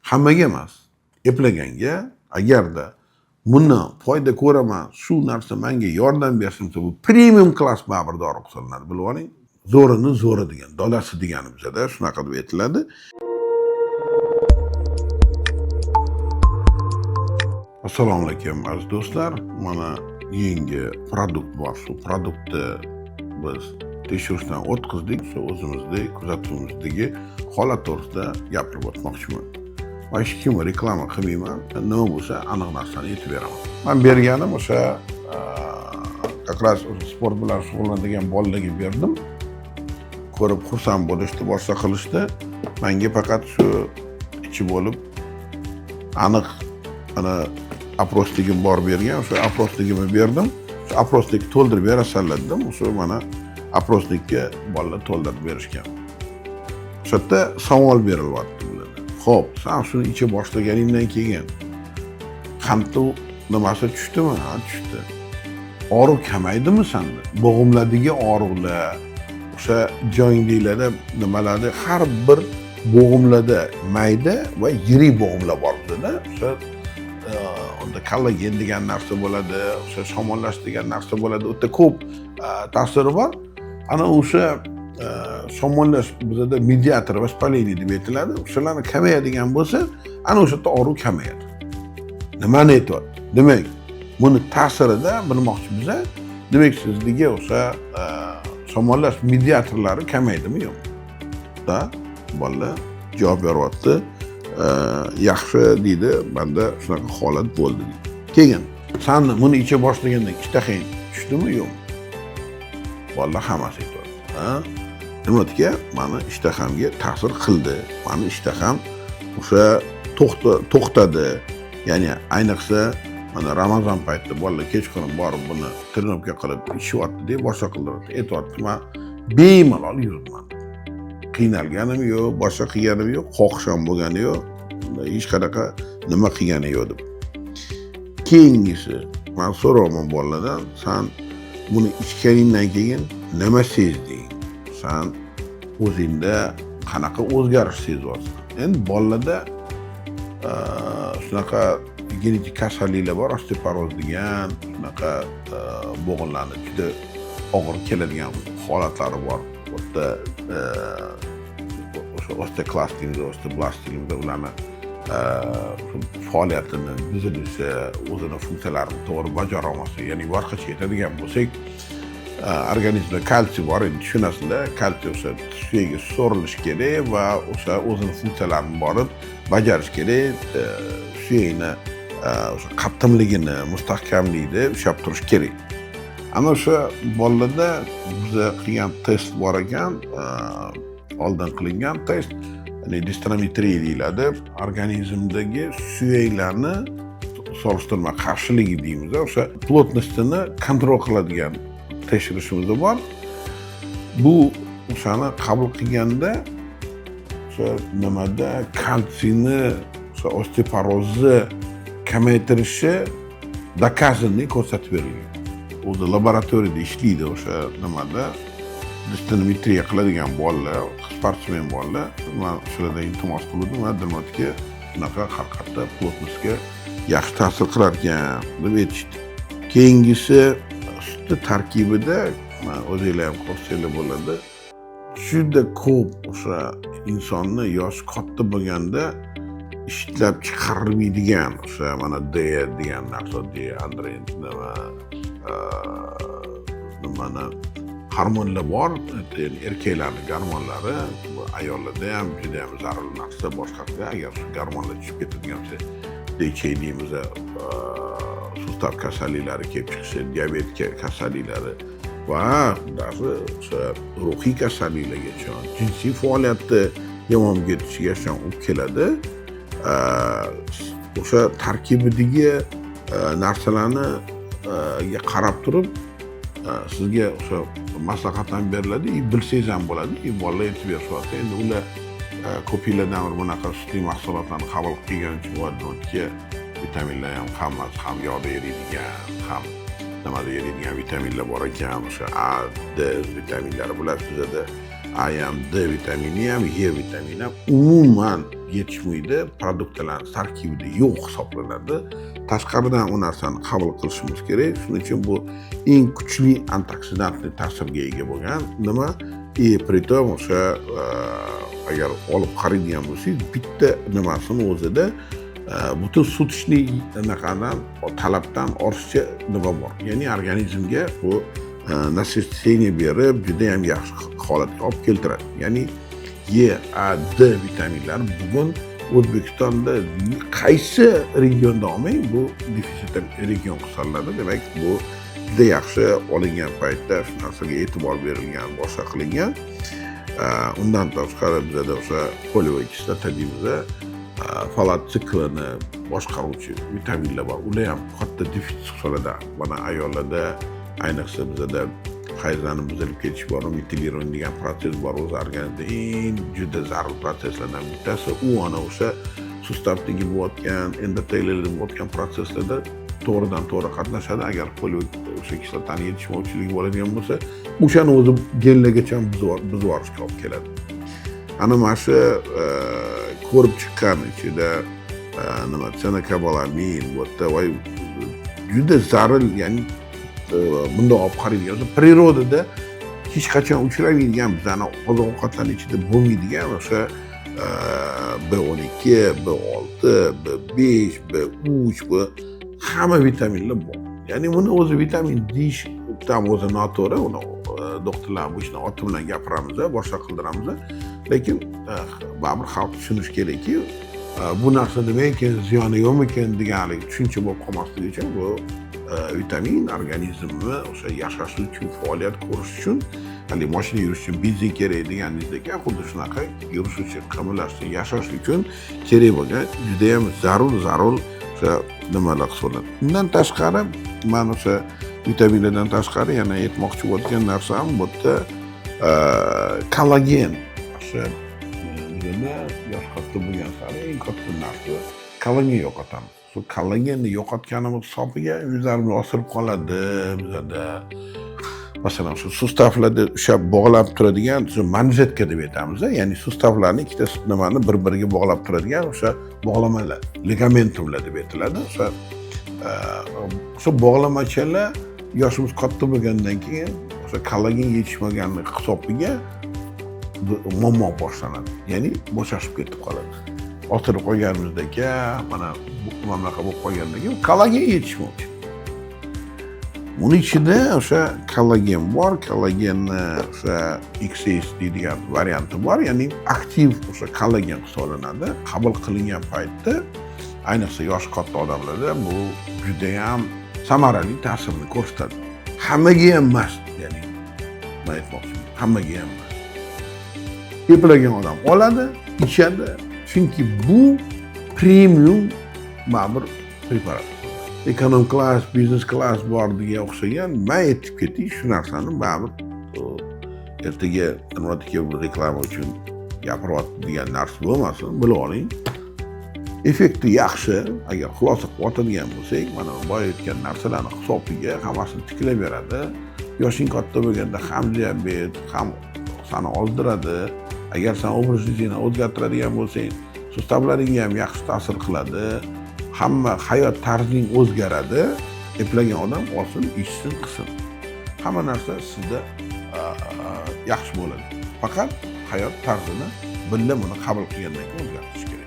Hammaga emas. Eplaganga agarda buni foyda ko'raman, shu narsa menga yordam bersin desa, bu premium klass baribir dori hisoblanadi, bilib oling. Zo'rini zo'ri degan, dolasi degani bizada shunaqa deb aytiladi. Assalomu alaykum aziz do'stlar. Mana yangi produkt bor. Shu produktni biz tekshirishdan o'tkazdik. Shu o'zimizdagi kuzatuvimizdagi holat to'g'risida gapirib o'tmoqchiman. Men hech kimga reklama qilmayman. Nima bo'lsa aniq narsani aytib beraman. Men berganim o'sha как раз sport bilan shug'ullanadigan bolalarga berdim. Ko'rib xursand bo'lishdi, boshqa qilishdi. Menga faqat shu ichi bo'lib aniq ana aprosligim bor bergan, o'sha aprosligimni berdim. Shu aproslikni to'ldirib berasanlar dedim. O'sha mana aproslikka bolalar to'ldirib berishgan. O'sha yerda savol berilyapti bularga. Xo'p, sen shuni icha boshlaganingdan keyin qandni nimasi tushdimi? Ha, tushdi. Og'riq kamaydimi senda? Bo'g'imlardagi og'riqlar, o'sha joyinglarda nimalarda har bir bo'g'imlarda mayda va yirik bo'g'imlar bor bizda. O'sha onda kollagen degan narsa bo'ladi, o'sha shamollash degan narsa bo'ladi. O'ta ko'p ta'siri bor. Ana o'sha shamollash bizda mediator vоспаление deb aytiladi. O'shalarni kamayadigan bo'lsa, ana o'sha yerda og'riq kamayadi. Nimani aytyapti? Demak, buni ta'sirida bilmoqchi biza, demak sizga o'sha shamollash mediatorlari kamaydimi yo'q? Da bolalar javob beryapti. Yaxshi deydi, menda shunaqa holat bo'ldi. Keyin sen buni icha boshlaganda ishtahang tushdimi yo'q? Bolalar hammasi aytadi. Ha? Nimaga? Meni ishtahamga ta'sir qildi. Meni ishtaham o'sha to'xtadi. Ya'ni ayniqsa mana Ramazon paytida bolalar kechqurun borib buni trenировка qilib ishyapti deb boshqa qildiradi. Aytyapti, men bemalol yuribman. Qiynalganim yo'q, boshqa qilganim yo'q, xohisham bo'lgani yo'q, hech qanaqa nima qilgani yo'q deb. Keyingisi, men so'rayman bolalardan, sen buni ichganingdan keyin nima sezding? Sen o'zingda qanaqa o'zgarish sezyapsan? Endi bolalarda shunaqa genetik kasalliklar bor, osteoporoz degan, shunaqa bo'g'inlarni juda og'ir keladigan holatlari bor. O'sha osteoklastingda, osteoblastingda ularni faoliyatini buzilishi, o'zini funksiyalarini to'g'ri bajara olmasa, ya'ni boshqacha aytadigan bo'lsak, organizmda kalsiy bor, endi tushunasizlar, kalsiy o'sha suyakka so'rilishi kerak va o'sha o'zini funksiyalarini borib bajarish kerak, suyakni o'sha qattimligini, mustahkamlikni ushlab turish kerak. Ana o'sha bolalarda biz qilgan test bor ekan, oldin qilingan test, ya'ni distrometriya deyiladi, organizmdagi suyaklarni solishtirma qarshiligi deymiz, o'sha plotnostini kontrol qiladigan tekshirishimiz bor. Bu o'shani qabul qilganda o'sha nimada kalsiyni, o'sha osteoporozni kamaytirishi dokazanli ko'rsatib berilgan. O'zi laboratoriyada ishlaydi o'sha nimada distrometriya qiladigan bolalar, sportsmen bolalar. Men shulardan iltimos qildim va dermatga shunaqa haqiqatda plotnostga yaxshi ta'sir qilar ekan deb aytishdi. Keyingisi sut tarkibida o'zinglar ham ko'rsanglar bo'ladi. Juda ko'p o'sha insonni yoshi katta bo'lganda ishlab chiqarmaydigan o'sha mana D degan narsa, deandrin mana hormonlar bor, erkaklarning gormonlari, ayollarda ham juda ham zarur narsa boshqasiga. Agar shu gormonlar tushib ketadigan bo'lsa, DCH deymiz, sustav kasalliklari kelib chiqishi, diabet kasalliklari va o'sha ruhiy kasalliklargacha, jinsiy faoliyatni yomon ketishiga ham olib keladi. O'sha tarkibidagi narsalarni qarab turib sizga o'sha maslahat ham beriladi, bilsangiz ham bo'ladi. Bolalar aytib berishyapti. Endi ular ko'pinglardan bir bunaqa sutli mahsulotlarni qabul qilgan uchun vodga vitaminlar ham hammasi ham yog'da eriydigan, ham nimada eriydigan vitaminlar bor ekan. O'sha A, D vitaminlari bular bizda A ham, D vitamini ham, E vitamini ham umuman yetishmaydi, produktlarning tarkibida yo'q hisoblanadi. Tashqaridan u narsani qabul qilishimiz kerak. Shuning uchun bu eng kuchli antioksidantli ta'sirga ega bo'lgan nima? Pritom o'sha agar olib qaraydigan bo'lsangiz, bitta nimasini o'zida butun sutishlik anaqadan talabdan ortiqcha nima bor. Ya'ni organizmga bu nasiteniya berib, juda ham yaxshi holatga olib keltiradi. Ya'ni E, A, D vitaminlari bugun O'zbekistonda qaysi regionda olmang, bu defitsit region hisoblanadi. Demak, bu juda yaxshi olingan paytda shu narsaga e'tibor berilgan, boshqa qilingan. Undan tashqari bizda o'sha foliyaviy kislota deymizda folat siklini boshqaruvchi vitaminlar bor. Ular ham katta defitsit hisoblanadi. Mana ayollarda ayniqsa bizda hayzlarni buzilib ketish bor, metileron degan proses bor. O'z organizmda eng juda zarur proseslardan bittasi. U ana o'sha sustavdagi bo'layotgan, endotelialda bo'layotgan proseslarda to'g'ridan to'g'ri qatnashadi. Agar foliyaviy o'sha kislotani yetishmovchiligi bo'ladigan bo'lsa, o'shani o'zi genlargacha buzib yuborishga olib keladi. Ana mana shu ko'rib chiqqan ichida nima tsenokobalamin, voy juda zarur, ya'ni bunday olib qaraydigan bo'lsa, prirodada hech qachon uchramaydigan, bizani oziq-ovqatlarning ichida bo'lmaydigan o'sha B12, B6, B5, B3, bu hamma vitaminlar bor. Ya'ni buni o'zi vitamin deyish tam o'zi noto'g'ri. Uni doktorlar bu ishni oti bilan gapiramiz, boshqa qildiramiz. Lekin baribir xalq tushunish kerakki, bu narsa nima ekan, ziyoni yo'qmi ekan deganlik tushuncha bo'lib qolmasligi uchun bu vitamin organizmni o'sha yashash uchun, faoliyat ko'rish uchun, ya'ni mashina yurish uchun benzin kerak deganingizdek, xuddi shunaqa yurish uchun, qimirlash uchun, yashash uchun kerak bo'lgan juda ham zarur o'sha nimalar hisoblanadi. Undan tashqari, mana o'sha vitaminlardan tashqari yana aytmoqchi bo'lgan narsam bu yerda kollagen. O'sha bizda yosh katta bo'lgan sari eng katta narsa kollagen yo'qotamiz. Shu kollagenni yo'qotganimiz hisobiga yuzlarimiz osilib qoladi bizda. Masalan, shu sustavlarda o'sha bog'lab turadigan, shu manjetka deb aytamiz, ya'ni sustavlarni ikkita nimani bir-biriga bog'lab turadigan o'sha bog'lamalar, ligamentumlar deb aytiladi. O'sha bog'lamachalar yoshimiz katta bo'lgandan keyin o'sha kollagen yetishmaganlik hisobiga muammo boshlanadi. Ya'ni bo'shashib ketib qoladi. Osilib qolganimizdagi, mana bu mamlaqa bo'lib qolgandan keyin kollagen yetishmovchi. Buning ichida o'sha kollagen bor, kollagenni o'sha XS deydigan varianti bor, ya'ni aktiv o'sha kollagen hisoblanadi. Qabul qilingan paytda, ayniqsa yosh katta odamlarda bu juda ham samarali ta'sirni ko'rsatadi. Hammaga ham emas, ya'ni men aytmoqchiman, hammaga ham emas. Eplagan odam oladi, ichadi, chunki bu premium baribir preparat. Ekonom klass, biznes klass bordiga o'xshagan, men aytib ketay shu narsani baribir ertaga nima reklama uchun gapiryapti degan narsa bo'lmasin, bilib oling. Effekti yaxshi, agar xulosa qiladigan bo'lsak, mana boya aytgan narsalarni hisobiga hammasini tiklab beradi. Yoshing katta bo'lganda ham diabet, ham sani ozdiradi. Agar sen obrazingni o'zgartiradigan bo'lsang, sustavlaringga ham yaxshi ta'sir qiladi. Hamma hayot tarzing o'zgaradi. Eplagan odam olsin, ichsin, qilsin. Hamma narsa sizda yaxshi bo'ladi. Faqat hayot tarzini billa buni qabul qilgandan keyin o'zgartirish kerak.